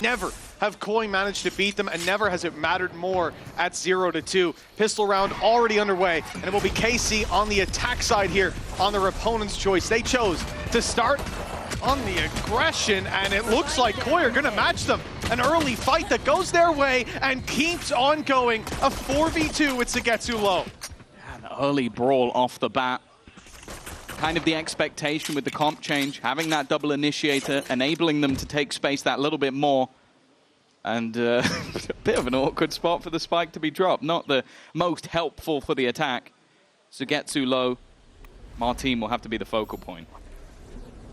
Never have KOI managed to beat them, and never has it mattered more at 0-2. Pistol round already underway, and it will be KC on the attack side here on their opponent's choice. They chose to start on the aggression, and it looks like KOI are going to match them. An early fight that goes their way and keeps on going. A 4v2 with SUYGETSU low. An early brawl off the bat. Kind of the expectation with the comp change, having that double initiator, enabling them to take space that little bit more. And a bit of an awkward spot for the spike to be dropped. Not the most helpful for the attack. SUYGETSU low. Marteen will have to be the focal point.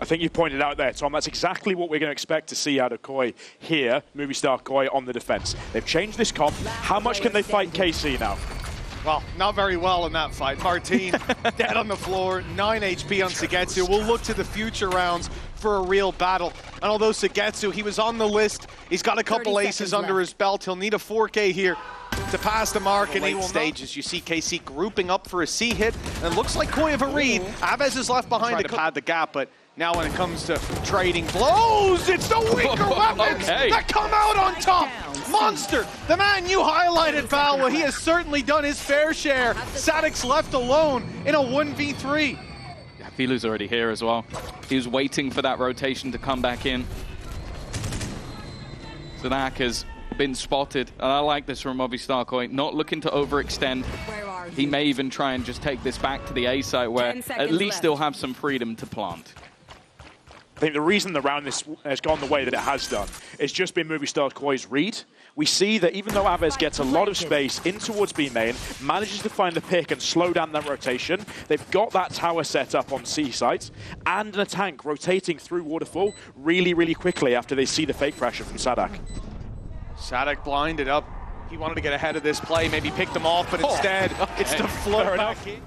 I think you pointed out there, Tom, that's exactly what we're going to expect to see out of KOI here, Movistar KOI on the defense. They've changed this comp. How much can they fight KC now? Well, not very well in that fight. Marteen dead on the floor, 9 HP on SUYGETSU. We'll look to the future rounds for a real battle. And although SUYGETSU, he was on the list, he's got a couple aces under his belt. He'll need a 4K here to pass the mark, and he will stages. You see KC grouping up for a C hit, and it looks like KOI have a read. Avez is left behind to pad the gap, but now when it comes to trading blows, it's the weaker weapons that come out on top. Monster, the man you highlighted, Val, well, he has certainly done his fair share. saadhak's left alone in a 1v3. Yeah, Filu's already here as well. He was waiting for that rotation to come back in. saadhak has been spotted, and I like this from Movistar KOI, not looking to overextend. He may even try and just take this back to the A site where at least they'll have some freedom to plant. I think the reason the round has gone the way that it has done is just been Movistar KOI's read. We see that even though Avez gets a lot of space in towards B main, manages to find the pick and slow down that rotation, they've got that tower set up on C site, and nataNk rotating through Waterfall really, really quickly after they see the fake pressure from saadhak. saadhak blinded up. He wanted to get ahead of this play, maybe pick them off, but instead it's the float back in.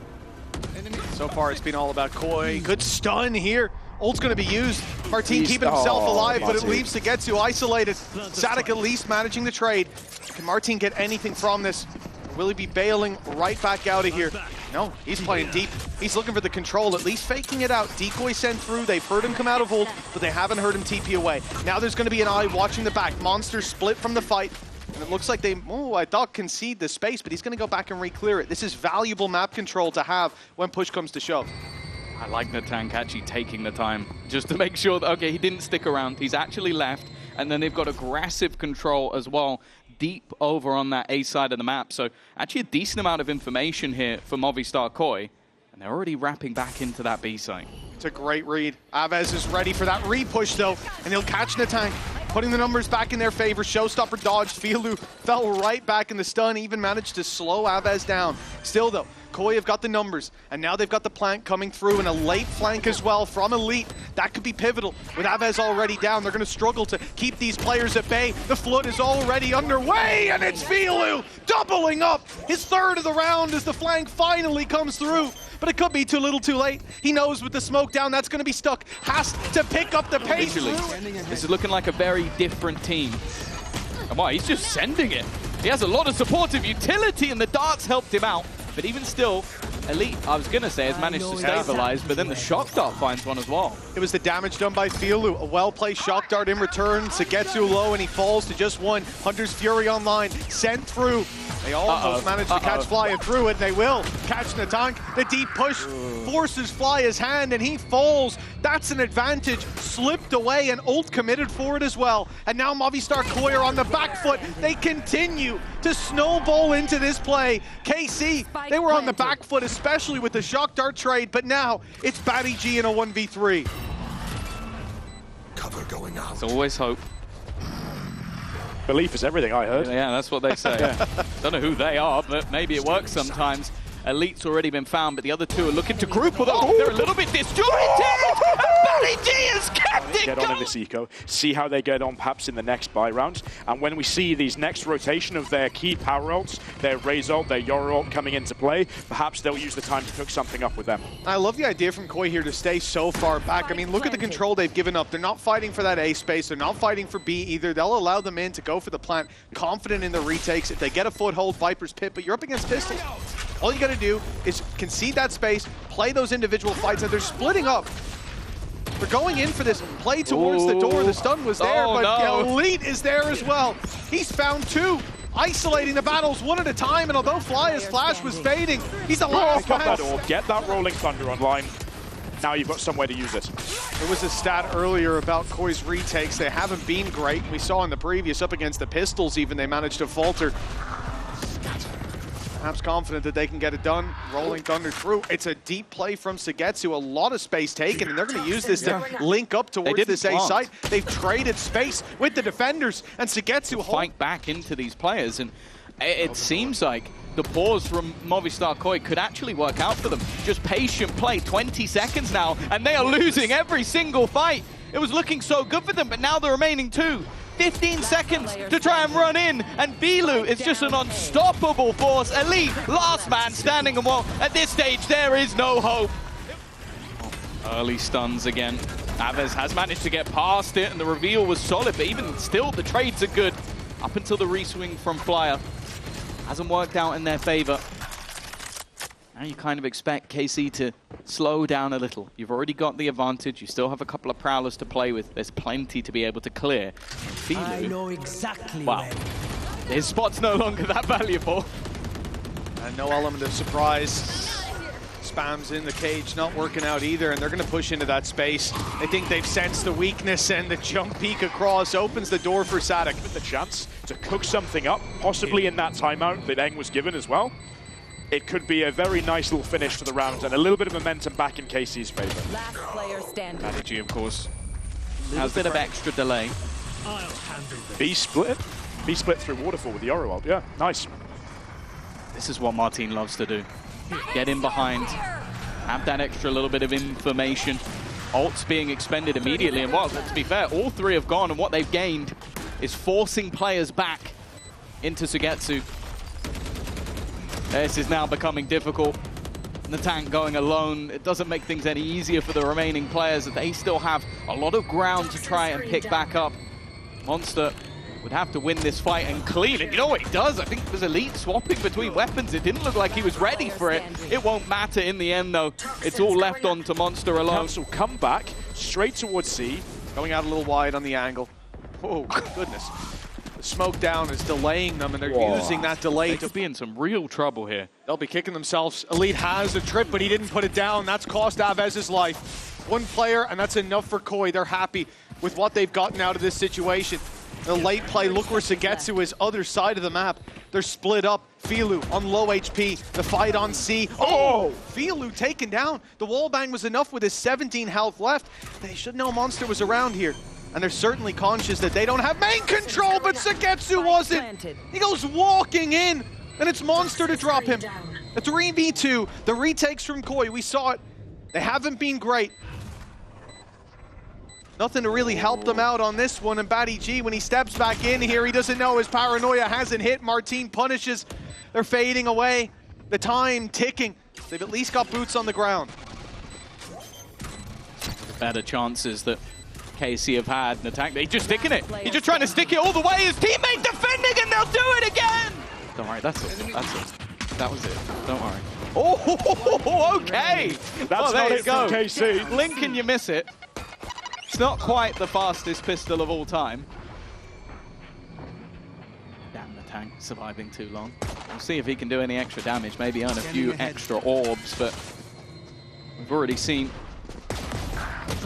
So far it's been all about KOI. Good stun here. Ult's going to be used. Marteen keeping himself alive, but it leaves SUYGETSU isolated. saadhak at least managing the trade. Can Marteen get anything from this? Will he be bailing right back out of here? No, he's playing deep. He's looking for the control, at least faking it out. Decoy sent through. They've heard him come out of ult, but they haven't heard him TP away. Now there's going to be an eye watching the back. Monster split from the fight. And it looks like they, I thought concede the space, but he's going to go back and re-clear it. This is valuable map control to have when push comes to shove. I like nataNk actually taking the time just to make sure that, okay, he didn't stick around. He's actually left, and then they've got aggressive control as well, deep over on that A side of the map. So actually a decent amount of information here for Movistar KOI, and they're already wrapping back into that B site. It's a great read. Avez is ready for that re-push, though, and he'll catch nataNk, putting the numbers back in their favor. Showstopper dodged. Filu fell right back in the stun, even managed to slow Avez down. Still, though, KOI have got the numbers, and now they've got the plant coming through, and a late flank as well from Elite. That could be pivotal. With Avez already down, they're going to struggle to keep these players at bay. The flood is already underway, and it's Filu doubling up his third of the round as the flank finally comes through. But it could be too little too late. He knows with the smoke down, that's going to be stuck. Has to pick up the pace. This is looking like a very different team. Come on, he's just sending it. He has a lot of supportive utility, and the darts helped him out. But even still, Elite, I was going to say, has managed to stabilize, but then the shock dart finds one as well. It was the damage done by Filu. A well-placed shock dart in return. SUYGETSU low, and he falls to just one. Hunter's Fury online, sent through. They almost managed to catch flyuh through it. They will catch nataNk. The deep push forces flyuh's hand, and he falls. That's an advantage. Slipped away, and ult committed for it as well. And now Movistar KOI are on the back foot. They continue to snowball into this play. KC, they were on the back foot, especially with the shock dart trade, but now it's baddyG in a 1v3. Cover going out. There's always hope. Belief is everything, I heard. Yeah, that's what they say. Don't know who they are, but maybe it works sometimes. Elite's already been found, but the other two are looking to group, although they're a little bit disjointed. baddyG has kept it Get on in this eco, see how they get on perhaps in the next buy round. And when we see these next rotation of their key power ults, their Raze ult, their Yoru ult coming into play, perhaps they'll use the time to cook something up with them. I love the idea from KOI here to stay so far back. I mean, look at the control they've given up. They're not fighting for that A space. They're not fighting for B either. They'll allow them in to go for the plant, confident in the retakes. If they get a foothold, Viper's pit, but you're up against pistols. All you got to do is concede that space, play those individual fights, and they're splitting up. They're going in for this play towards the door. The stun was there, but no. Elite is there as well. He's found two, isolating the battles one at a time, and although flyuh's flash was fading, he's the last Pick up man. that orb, get that Rolling Thunder online. Now you've got somewhere to use it. There was a stat earlier about KOI's retakes. They haven't been great. We saw in the previous, up against the Pistols even, they managed to falter. Perhaps confident that they can get it done. Rolling Thunder through. It's a deep play from SUYGETSU. A lot of space taken, and they're going to use this to link up towards this A site. They've traded space with the defenders, and SUYGETSU fight back into these players, and it seems like the pause from Movistar KOI could actually work out for them. Just patient play, 20 seconds now, and they are losing every single fight. It was looking so good for them, but now the remaining two. 15 seconds to try and run in, and Filu is just an unstoppable force. Elite, last man standing, and well, at this stage, there is no hope. Early stuns again. Avez has managed to get past it, and the reveal was solid, but even still, the trades are good. Up until the reswing from flyuh. Hasn't worked out in their favor. Now you kind of expect KC to slow down a little. You've already got the advantage. You still have a couple of prowlers to play with. There's plenty to be able to clear. Filu, I know exactly. wow. His spot's no longer that valuable. And no element of surprise. Spams in the cage, not working out either, and they're going to push into that space. I think they've sensed the weakness, and the jump peek across opens the door for saadhak. With the chance to cook something up, possibly in that timeout that Eng was given as well. It could be a very nice little finish to the round and a little bit of momentum back in KC's favor. Last player standing. baddyG, of course, has a bit of extra delay. B split through Waterfall with the Oro ult. Yeah, nice. This is what marteen loves to do. Get in behind, have that extra little bit of information. Ults being expended immediately, and well, to be fair, all three have gone, and what they've gained is forcing players back into SUYGETSU. This is now becoming difficult. nataNk going alone, it doesn't make things any easier for the remaining players. They still have a lot of ground to try and pick back up. Monster would have to win this fight and clean it. You know what he does? I think it was Elite swapping between weapons. It didn't look like he was ready for it. It won't matter in the end, though. It's all left on to Monster alone. Council come back straight towards C. Going out a little wide on the angle. Oh, goodness. The smoke down is delaying them, and they're using that delay They could be in some real trouble here. They'll be kicking themselves. Elite has a trip, but he didn't put it down. That's cost Avez's life. One player, and that's enough for KOI. They're happy with what they've gotten out of this situation. The late play, look where SUYGETSU is, other side of the map. They're split up. Filu on low HP. The fight on C. Oh! Filu taken down. The wallbang was enough with his 17 health left. They should know Monster was around here. And they're certainly conscious that they don't have main control, but SUYGETSU wasn't. He goes walking in, and it's Monster to drop him. A 3v2, the retakes from KOI, we saw it. They haven't been great. Nothing to really help them out on this one, and baddyG, when he steps back in here, he doesn't know his paranoia hasn't hit. marteen punishes. They're fading away. The time ticking. They've at least got boots on the ground. Better chances that KC have had nataNk. They're just sticking it. He's just trying to stick it all the way. His teammate defending, and they'll do it again. Don't worry, that's it. That's it. That was it. Don't worry. Oh, okay. That's there not you it go. from KC. Lincoln, you miss it. It's not quite the fastest pistol of all time. Damn, nataNk surviving too long. We'll see if he can do any extra damage. Maybe earn a few extra orbs, but we've already seen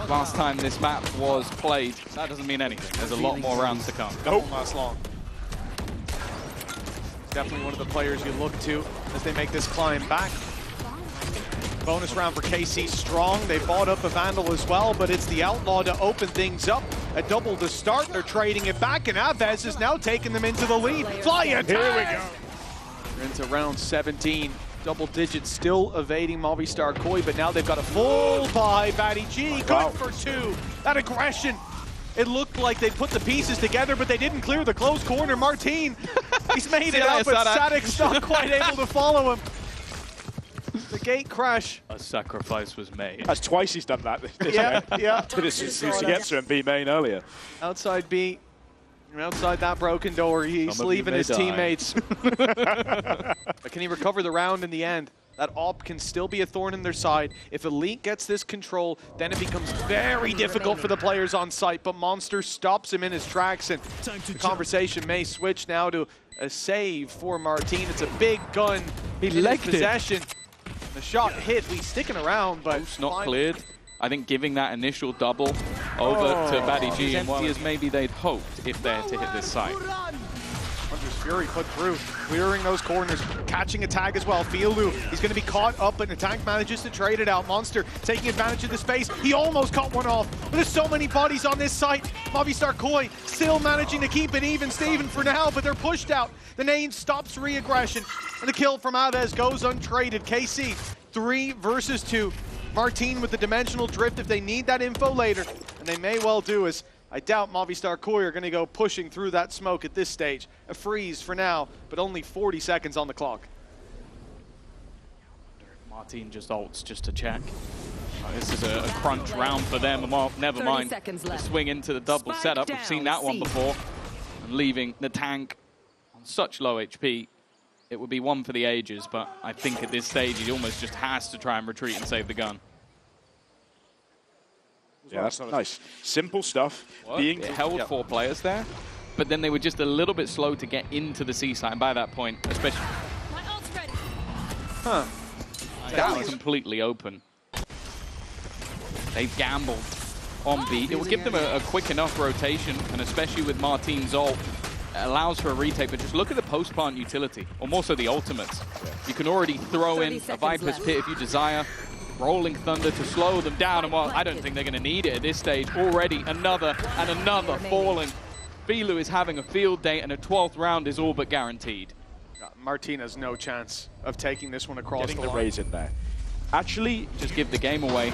last time this map was played. That doesn't mean anything. There's a lot more rounds to come. Nope. Won't last long. Definitely one of the players you look to as they make this climb back. Bonus round for KC strong. They bought up a Vandal as well, but it's the Outlaw to open things up. A double to start. They're trading it back, and Avez is now taking them into the lead. Flyuh, here we go. We're into round 17. Double digits still evading Movistar KOI, but now they've got a full buy. baddyG, good for two. That aggression. It looked like they put the pieces together, but they didn't clear the close corner. marteen, he's made it up, but saadhak's not quite able to follow him. The gate crash. A sacrifice was made. That's twice he's done that. Yeah. To this SUYGETSU and B main earlier. Outside B. Outside that broken door, he's leaving his teammates. But can he recover the round in the end? That AWP can still be a thorn in their side. If Elite gets this control, then it becomes very difficult for the players on site, but Monster stops him in his tracks, and the conversation may switch now to a save for marteen. It's a big gun in his possession. The shot hit, he's sticking around, but it's not cleared. I think giving that initial double over to baddyG and empty as maybe they'd hoped if they're to hit this site. Hunter's Fury put through, clearing those corners, catching a tag as well. Filu, he's going to be caught up, but nataNk manages to trade it out. Monster taking advantage of the space. He almost caught one off, but there's so many bodies on this site. Movistar KOI still managing to keep it even, Steven, for now, but they're pushed out. The nade stops re-aggression, and the kill from Avez goes untraded. KC, 3 versus 2. marteen with the dimensional drift if they need that info later, and they may well do, as I doubt Movistar KOI are going to go pushing through that smoke at this stage. A freeze for now, but only 40 seconds on the clock. marteen just ults just to check. This is a crunch round for them. Well, never mind. The swing into the double setup. We've seen that one before. And leaving nataNk on such low HP. It would be one for the ages, but I think at this stage he almost just has to try and retreat and save the gun. Yeah, that's nice. Simple stuff. It held 4 players there, but then they were just a little bit slow to get into the C site, and by that point, especially... My ult's ready. Huh. That was completely open. They've gambled on B. It will give them a quick enough rotation, and especially with marteen's ult, it allows for a retake, but just look at the post-plant utility, or more so the ultimates. You can already throw in a Viper's Pit if you desire, Rolling Thunder to slow them down, and well, I don't think they're going to need it at this stage. Already another and another falling. Filu is having a field day, and a 12th round is all but guaranteed. marteen has no chance of taking this one across Getting the line. raise in there. Actually, just give the game away.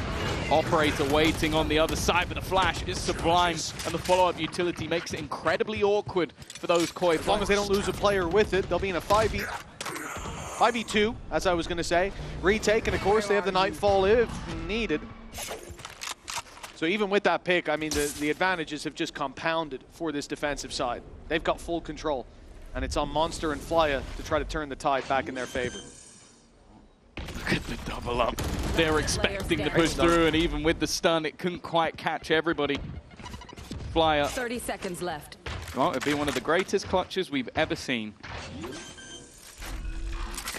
Operator waiting on the other side, but the flash is sublime, and the follow-up utility makes it incredibly awkward for those KOI. As long as they don't lose a player with it, they'll be in a 5v2, as I was going to say. Retake, and of course they have the Nightfall if needed. So even with that pick, I mean, the advantages have just compounded for this defensive side. They've got full control, and it's on Monster and flyuh to try to turn the tide back in their favor. Look at the double up. They're expecting to push through, and even with the stun, it couldn't quite catch everybody. flyuh. 30 seconds left. Well, it'd be one of the greatest clutches we've ever seen.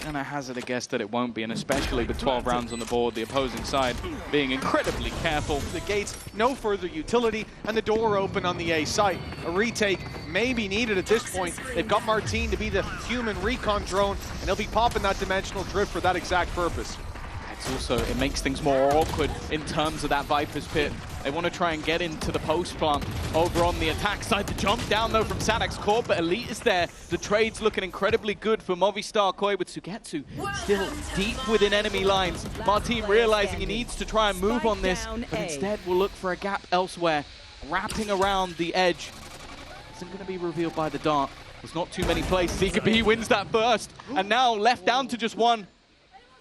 And I hazard a guess that it won't be, and especially with 12 rounds on the board, the opposing side being incredibly careful. The gates, no further utility, and the door open on the A site. A retake may be needed at this point. They've got marteen to be the human recon drone, and they'll be popping that dimensional drift for that exact purpose. It's also, it makes things more awkward in terms of that Viper's Pit. They want to try and get into the post plant over on the attack side. The jump down though from saadhak's Corp, but Elite is there. The trade's looking incredibly good for Movistar KOI with SUYGETSU still deep within enemy lines. marteen realizing he needs to try and move on this, but instead will look for a gap elsewhere. Wrapping around the edge. Isn't going to be revealed by the dart. There's not too many places he could be. He wins that burst, and now left down to just one.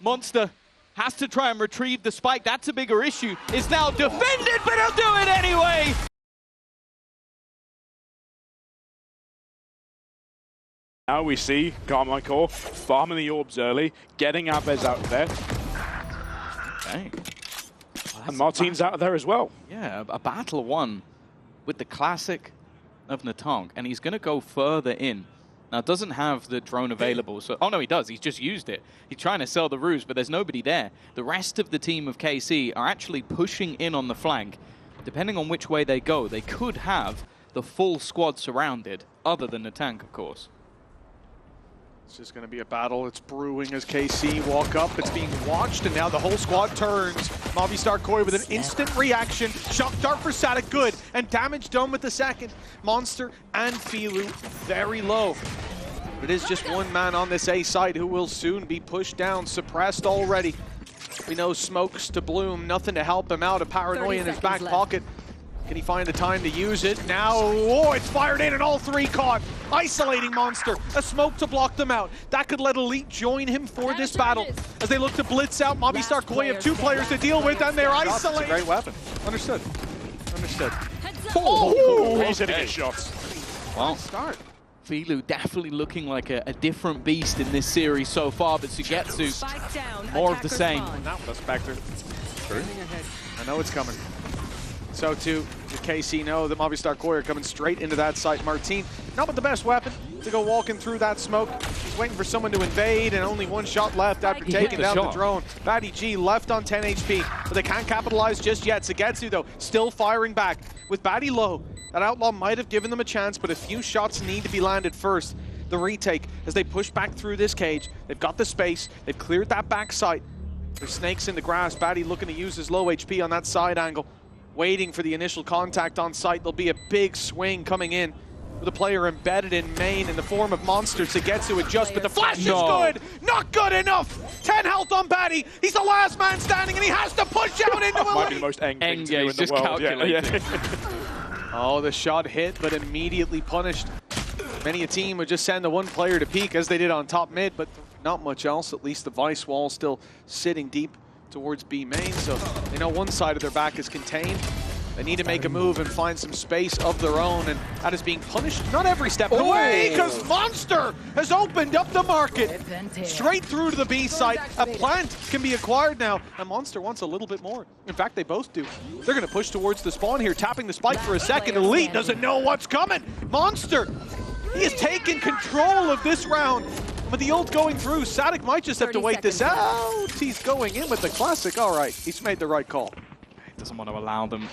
Monster has to try and retrieve the spike. That's a bigger issue. It's now defended, but he'll do it anyway! now we see Karmine Corp farming the orbs early, getting Avez out there. Okay. And marteen's out of there as well. Yeah, a battle won with the classic of nataNk, and he's going to go further in. Now, doesn't have the drone available, so... Oh, no, he does. He's just used it. He's trying to sell the ruse, but there's nobody there. The rest of the team of KC are actually pushing in on the flank. Depending on which way they go, they could have the full squad surrounded, other than nataNk, of course. It's just going to be a battle. It's brewing as KC walk up. It's being watched, and now the whole squad turns. Movistar KOI with an instant reaction. Shock dart for saadhak, good. And damage done with the second. Monster and Filu very low. It is just one man on this A side who will soon be pushed down, suppressed already. We know smokes to bloom, nothing to help him out. A paranoia in his back pocket. Can he find the time to use it? Now, oh, it's fired in and all three caught. Isolating Monster, a smoke to block them out. That could let Elite join him for this battle. As they look to blitz out, Movistar KOI have 2 players to deal with, and they're isolated. It's a great weapon. Understood. Understood. Oh, he's hitting his shots. Well, Start. Filu definitely looking like a different beast in this series so far, but SUYGETSU, more of the same. That's Spectre. True. I know it's coming. So too, the KC know that Movistar KOI are coming straight into that site. Marteen, not with the best weapon to go walking through that smoke. He's waiting for someone to invade, and only one shot left after taking down the drone. baddyG left on 10 HP, but they can't capitalize just yet. SUYGETSU, though, still firing back. With baddyG low, that outlaw might have given them a chance, but a few shots need to be landed first. The retake, as they push back through this cage, they've got the space, they've cleared that back site. There's snakes in the grass. baddyG looking to use his low HP on that side angle. Waiting for the initial contact on site. There'll be a big swing coming in with a player embedded in main in the form of MONSTEERR. SUYGETSU adjust, but the flash is good! Not good enough! 10 health on baddyG. He's the last man standing, and he has to push out into a Might be the most eng thing to do in the world. Yeah. Oh, the shot hit, but immediately punished. Many a team would just send the one player to peek, as they did on top mid, but not much else. At least the Vice wall still sitting deep towards B main, so they know one side of their back is contained. They need to make a move and find some space of their own, and that is being punished not every step of the way, because MONSTEERR has opened up the market straight through to the B site. A plant can be acquired now, and MONSTEERR wants a little bit more. In fact, they both do. They're going to push towards the spawn here, tapping the spike for a second. Elite doesn't know what's coming. MONSTEERR, he has taken control of this round. With the ult going through, saadhak might just have to wait this out. He's going in with the classic. All right, he's made the right call. He doesn't want to allow them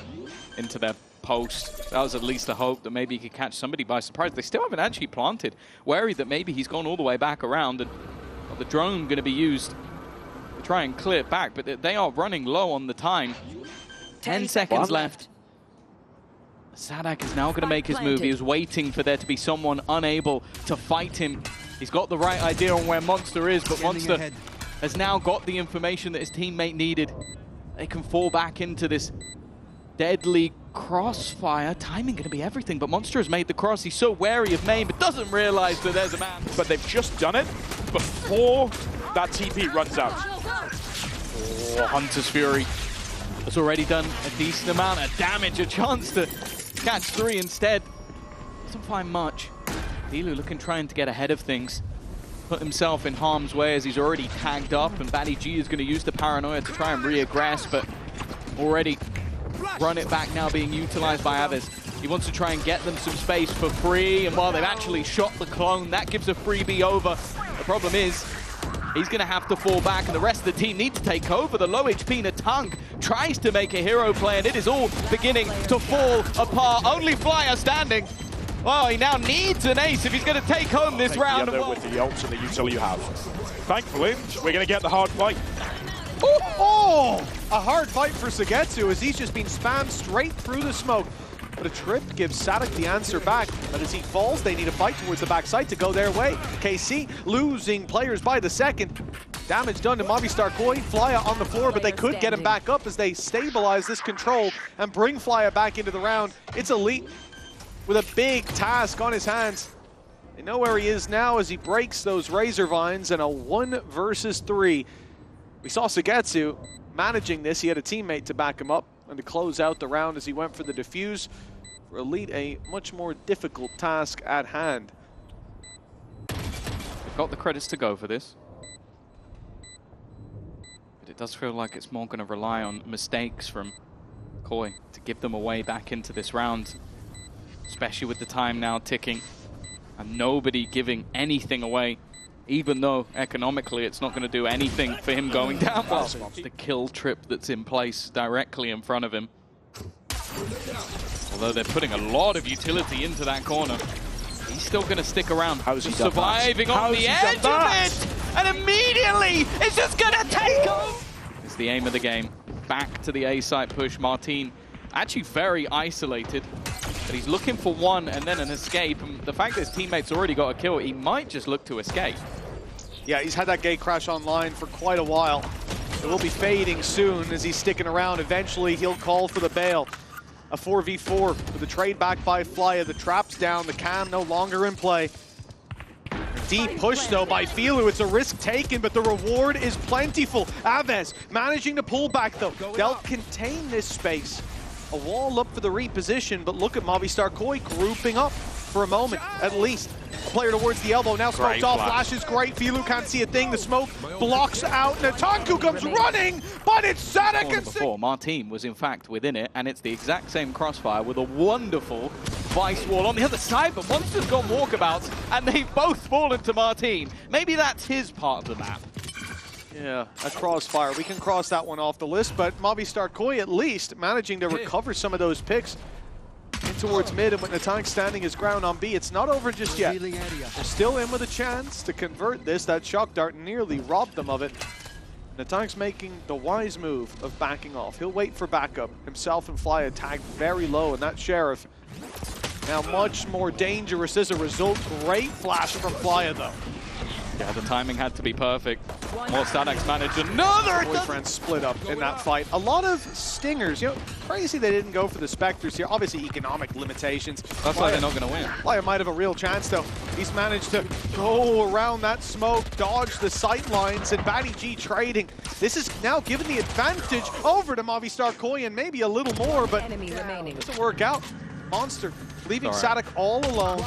into their post. That was at least a hope that maybe he could catch somebody by surprise. They still haven't actually planted. Wary that maybe he's gone all the way back around, and the drone going to be used to try and clear it back, but they are running low on the time. 10 seconds left. saadhak is now going to make his move. He was waiting for there to be someone unable to fight him. He's got the right idea on where MONSTEERR is, but MONSTEERR has now got the information that his teammate needed. They can fall back into this deadly crossfire. Timing going to be everything, but MONSTEERR has made the cross. He's so wary of main, but doesn't realize that there's a man. But they've just done it before that TP runs out. Oh, Hunter's Fury has already done a decent amount of damage. A chance to catch 3 instead. Doesn't find much. Filu looking, trying to get ahead of things. Put himself in harm's way as he's already tagged up, and baddyG is going to use the paranoia to try and re-aggress, but already run it back now being utilized by Avez. He wants to try and get them some space for free, and while they've actually shot the clone, that gives a freebie over. The problem is, he's going to have to fall back, and the rest of the team need to take over. The low HP nataNk tries to make a hero play, and it is all beginning to fall apart. Only flyuh standing. Well, he now needs an ace if he's going to take home this round. With the ults and the utility you have. Thankfully, we're going to get the hard fight. Oh! A hard fight for SUYGETSU as he's just been spammed straight through the smoke. But a trip gives saadhak the answer back. But as he falls, they need a fight towards the backside to go their way. KC losing players by the second. Damage done to Movistar KOI. flyuh on the floor, but they could get him back up as they stabilize this control and bring flyuh back into the round. It's Elite with a big task on his hands. They know where he is now as he breaks those razor vines in a 1 versus 3. We saw SUYGETSU managing this. He had a teammate to back him up and to close out the round as he went for the defuse. For Elite, a much more difficult task at hand. They've got the credits to go for this. But it does feel like it's more going to rely on mistakes from KOI to give them a way back into this round. Especially with the time now ticking and nobody giving anything away, even though economically it's not going to do anything for him going down. Well, the kill trip that's in place directly in front of him. Although they're putting a lot of utility into that corner, he's still going to stick around. How's he done surviving that? on the edge of it, and immediately it's just going to take off. It's the aim of the game. Back to the A site push. Marteen actually very isolated. But he's looking for one and then an escape. And the fact that his teammate's already got a kill, he might just look to escape. Yeah, he's had that gate crash online for quite a while. It will be fading soon as he's sticking around. Eventually, he'll call for the bail. A 4v4 with a trade back by flyuh. The trap's down, the cam no longer in play. Deep push, though, by Filu. It's a risk taken, but the reward is plentiful. Avez managing to pull back, though. They'll contain this space. A wall up for the reposition, but look at Movistar KOI grouping up. for a moment, at least. Player towards the elbow, now smoked off, flashes great, Filu can't see a thing, the smoke blocks out, nataNk comes running, but it's saadhak and before. Marteen was in fact within it, and it's the exact same crossfire with a wonderful vice wall on the other side, but Monster's gone walkabouts, and they've both fallen to Marteen. Maybe that's his part of the map. Yeah, a crossfire, we can cross that one off the list, but Movistar KOI at least managing to recover some of those picks. In towards mid, and with nataNk standing his ground on B, it's not over just yet. They're still in with a chance to convert this. That shock dart nearly robbed them of it. nataNk's making the wise move of backing off. He'll wait for backup. Himself and flyuh tagged very low, and that Sheriff now much more dangerous as a result. Great flash from flyuh though. Yeah, the timing had to be perfect. saadhak's managed another! Boyfriends split up in that fight. A lot of stingers. You know, crazy they didn't go for the Spectres here. Obviously, economic limitations. That's why they're not going to win. flyuh might have a real chance, though. He's managed to go around that smoke, dodge the sight lines, and baddyG trading. This is now giving the advantage over to Movistar KOI and maybe a little more, but doesn't work out. Monster leaving saadhak all alone.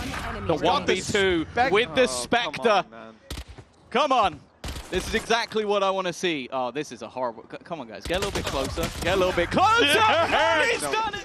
The 1v2 with the Spectre. Come on. This is exactly what I want to see. Oh, this is a horrible... Come on, guys. Get a little bit closer. Get a little bit closer. He's done it.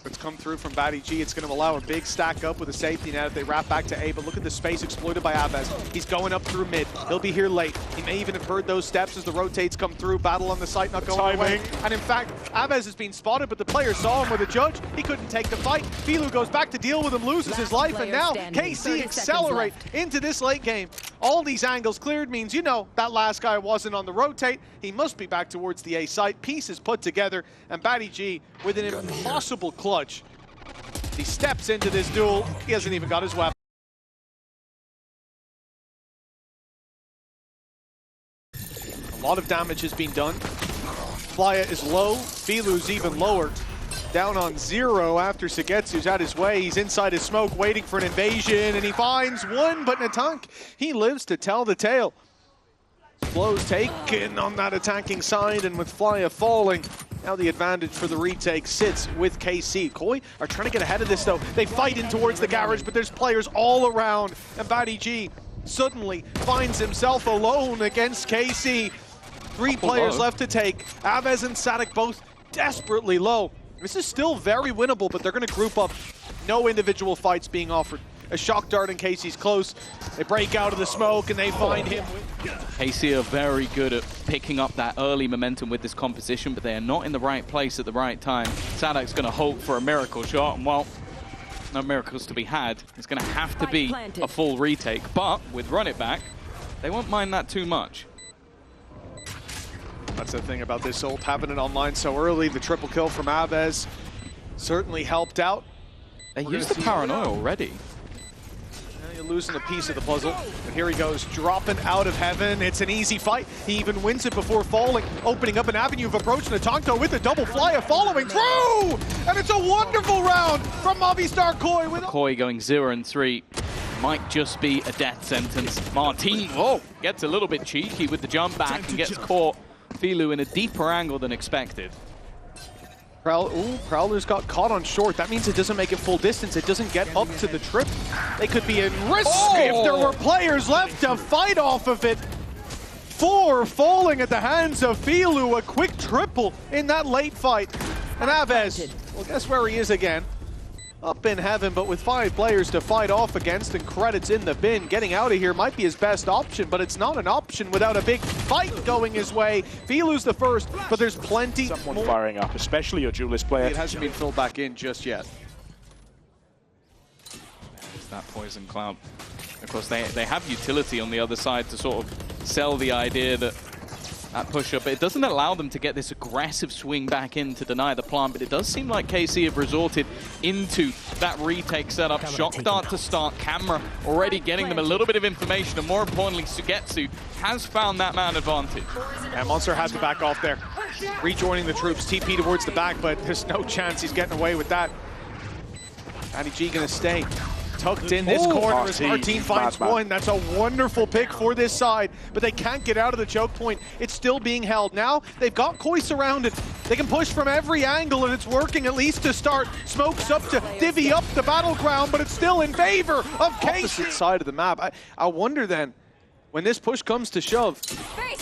It's come through from baddyG. It's going to allow a big stack up with a safety net if they wrap back to A. But look at the space exploited by Avez. He's going up through mid. He'll be here late. He may even have heard those steps as the rotates come through. Battle on the site not going away. And in fact, Avez has been spotted, but the player saw him with a judge. He couldn't take the fight. Filu goes back to deal with him, loses his life, and now KC accelerate into this late game. All these angles cleared means, you know, that last guy wasn't on the rotate. He must be back towards the A site. Pieces put together, and baddyG with an impossible clutch. He steps into this duel. He hasn't even got his weapon. A lot of damage has been done. flyuh is low. Filu's even lower. Down on 0 after SUYGETSU's at his way. He's inside his smoke waiting for an invasion, and he finds one, but nataNk, he lives to tell the tale. Blows taken on that attacking side, and with flyuh falling, now the advantage for the retake sits with KC. KOI are trying to get ahead of this though. They fight in towards the garage, but there's players all around, and baddyG suddenly finds himself alone against KC. 3 players left to take. Avez and saadhak both desperately low. This is still very winnable, but they're going to group up. No individual fights being offered. A shock dart in KC's close. They break out of the smoke and they find him. KC are very good at picking up that early momentum with this composition, but they are not in the right place at the right time. saadhak's going to hope for a miracle shot, and well, no miracles to be had. It's going to have to be a full retake, but with run it back, they won't mind that too much. That's the thing about this ult, having it online so early. The triple kill from Avez certainly helped out. They used the paranoia already. You're losing a piece of the puzzle. And here he goes, dropping out of heaven. It's an easy fight. He even wins it before falling, opening up an avenue of approach. nataNk with a double flyuh following through! And it's a wonderful round from Movistar KOI. With KOI going 0-3. Might just be a death sentence. Marteen, gets a little bit cheeky with the jump back and gets caught. Filu in a deeper angle than expected. Prowler's got caught on short. That means it doesn't make it full distance. It doesn't get up to the trip. They could be in risk if there were players left to fight off of it. 4 falling at the hands of Filu. A quick triple in that late fight. And Avez, well, guess where he is again? Up in heaven, but with 5 players to fight off against and credits in the bin. Getting out of here might be his best option, but it's not an option without a big fight going his way. Filu's the first, but there's plenty more. Firing up, especially your duelist player. It hasn't been filled back in just yet. There's that poison cloud. Of course, they have utility on the other side to sort of sell the idea that push-up. It doesn't allow them to get this aggressive swing back in to deny the plant, but it does seem like KC have resorted into that retake setup. Shock dart to start, camera already getting them a little bit of information, and more importantly, SUYGETSU has found that man advantage. And Monster has to back off there. Rejoining the troops, TP towards the back, but there's no chance he's getting away with that. baddyG gonna stay. tucked in this corner as marteen finds one. That's a wonderful pick for this side, but they can't get out of the choke point. It's still being held. Now they've got KOI surrounded. They can push from every angle, and it's working at least to start. Smokes up to divvy up the battleground, but it's still in favor of KC. Opposite side of the map. I wonder then, when this push comes to shove,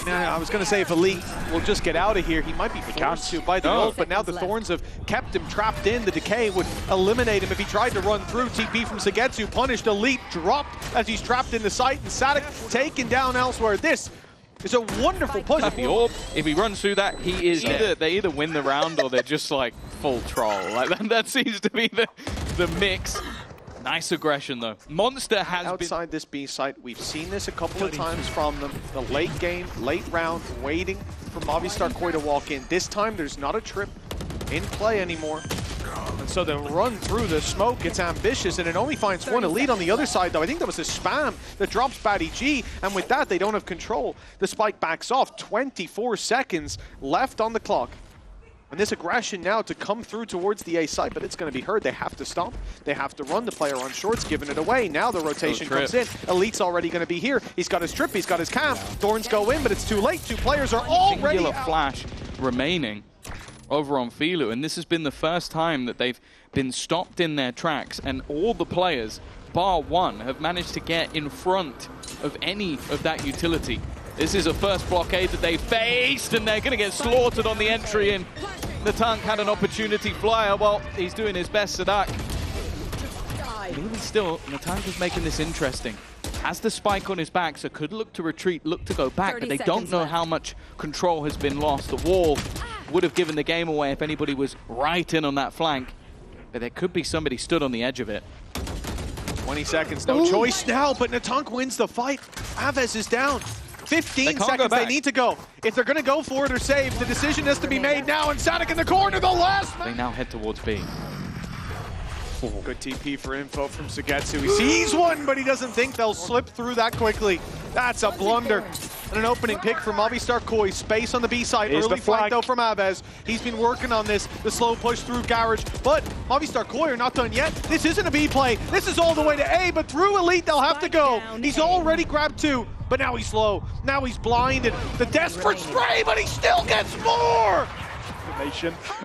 I was going to say if Elite will just get out of here, he might be forced to by the ult, but now the Thorns have kept him trapped in. The Decay would eliminate him if he tried to run through. TP from SUYGETSU punished. Elite dropped as he's trapped in the site, and saadhak taken down elsewhere. This is a wonderful push. The orb, if he runs through that, he is they either win the round or they're just like full troll. Like that seems to be the mix. Nice aggression though. MONSTEERR has outside this B site. We've seen this a couple of times from them. The late game, late round, waiting for Movistar KOI to walk in. This time there's not a trip in play anymore. And so the run through the smoke, it's ambitious, and it only finds one Elite on the other side though. I think that was a spam that drops baddyG, and with that they don't have control. The spike backs off. 24 seconds left on the clock. And this aggression now to come through towards the A site, but it's going to be heard. They have to stomp. They have to run. The player on short's giving it away. Now the rotation comes in. Elite's already going to be here. He's got his trip. He's got his cam. Thorns go in, but it's too late. Two players are already singular flash remaining over on Filu, and this has been the first time that they've been stopped in their tracks, and all the players, bar one, have managed to get in front of any of that utility. This is a first blockade that they faced, and they're going to get slaughtered on the entry in. nataNk had an opportunity flyer. Well, he's doing his best, saadhak. Even still, nataNk is making this interesting. Has the spike on his back, so could look to retreat, look to go back, but they don't know how much control has been lost. The wall would have given the game away if anybody was right in on that flank, but there could be somebody stood on the edge of it. 20 seconds, no choice now, but nataNk wins the fight. Avez is down. 15 seconds they need to go. If they're going to go for it or save, the decision has to be made now, and saadhak in the corner, the last man. They now head towards B. Good TP for info from SUYGETSU. He sees one, but he doesn't think they'll slip through that quickly. That's a blunder. And an opening pick from Movistar KOI. Space on the B side. Early flank though from Avez. He's been working on this. The slow push through Garage. But Movistar KOI are not done yet. This isn't a B play. This is all the way to A, but through Elite they'll have to go. He's already grabbed two, but now he's slow. Now he's blinded. The desperate spray, but he still gets more!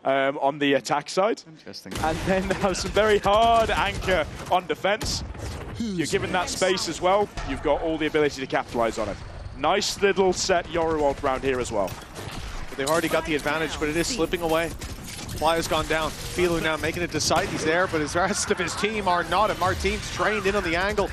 On the attack side. Interesting. And then they have some very hard anchor on defense. You're given that space as well, you've got all the ability to capitalize on it. Nice little set Yoru ult round here as well. They've already got the advantage, but it is slipping away. Flyuh's gone down. Filu now making it to sight. He's there, but the rest of his team are not. And marteen's trained in on the angle.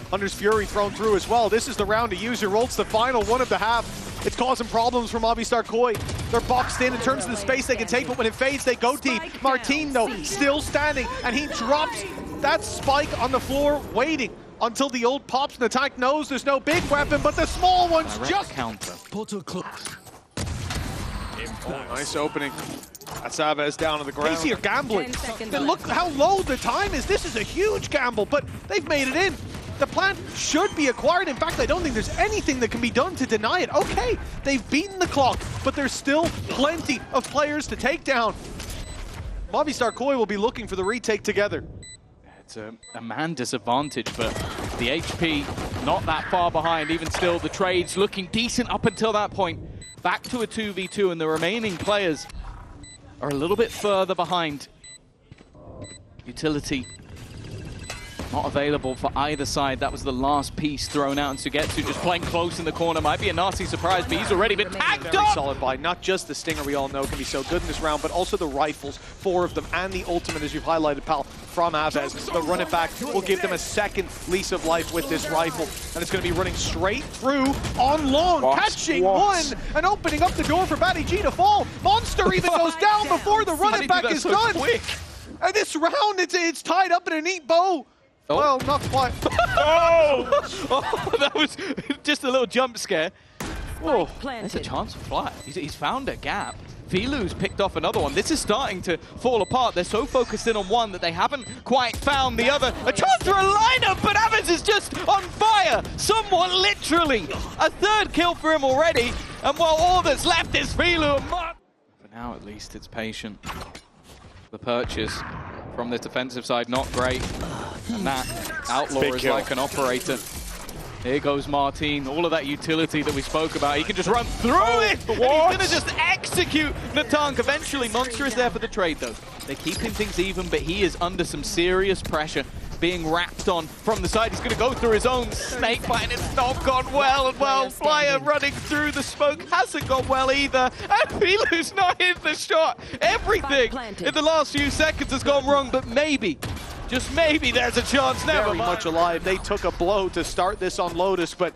Hunter's Fury thrown through as well. This is the round to use your ults, the final one of the half. It's causing problems for Movistar KOI. They're boxed in terms of the space they can take, but when it fades, they go deep. Marteen, though, still standing, and he drops that spike on the floor, waiting until the ult pops. nataNk knows there's no big weapon, but the small one's just counter. Nice opening. That's Avez down on the ground. Casey are gambling. Look how low the time is. This is a huge gamble, but they've made it in. The plant should be acquired. In fact, I don't think there's anything that can be done to deny it. Okay, they've beaten the clock, but there's still plenty of players to take down. Movistar KOI will be looking for the retake together. It's a man disadvantage, but the HP not that far behind. Even still, the trades looking decent up until that point. Back to a 2v2, and the remaining players are a little bit further behind. Utility not available for either side. That was the last piece thrown out, and SUYGETSU just playing close in the corner. Might be a nasty surprise, but he's already been tagged Very up! solid buy. Not just the Stinger we all know can be so good in this round, but also the rifles, 4 of them, and the ultimate, as you've highlighted, pal, from Avez. The run it back will give them a second lease of life with this rifle, and it's going to be running straight through on long, catching one, and opening up the door for baddyG to fall. MONSTEERR even goes down before the run it back is done. Quick. And this round, it's tied up in a neat bow. Oh. Well, not quite. Oh, that was just a little jump scare. Oh, there's a chance of fly. He's found a gap. Filu's picked off another one. This is starting to fall apart. They're so focused in on one that they haven't quite found the other. A chance for a lineup, but Avez is just on fire. Somewhat literally. A third kill for him already. And while all that's left is Filu and Mark. For now, at least, it's patient. The purchase from the defensive side, not great. And that Outlaw Big is kill. like an operator. Here goes Marteen, all of that utility that we spoke about. He can just run through it, and he's going to just execute nataNk. Eventually, Monster is there for the trade, though. They're keeping things even, but he is under some serious pressure, being wrapped on from the side. He's going to go through his own snake bite, and it's not gone well. And well, flyuh running through the smoke hasn't gone well either. And Filu's not hitting the shot. Everything in the last few seconds has gone wrong, but maybe, just maybe, there's a chance. Never Very mind. much alive. They took a blow to start this on Lotus, but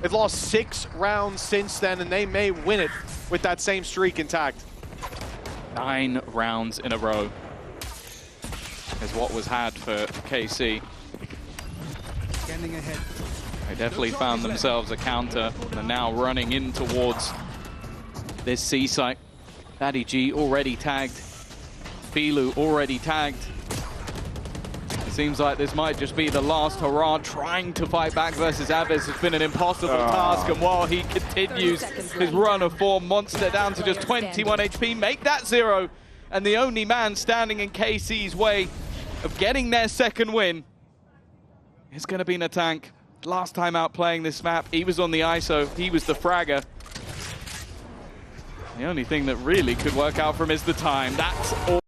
they've lost 6 rounds since then, and they may win it with that same streak intact. 9 rounds in a row is what was had for KC. Standing ahead. They definitely found themselves a counter, and are now running in towards this C site. baddyG already tagged. Filu already tagged. It seems like this might just be the last hurrah, trying to fight back versus Avez. Has been an impossible task, and while he continues his run of form, Monster down to just 21 HP, make that 0, and the only man standing in KC's way of getting their second win is going to be nataNk. Last time out playing this map, he was on the ISO, he was the fragger. The only thing that really could work out for him is the time. That's all.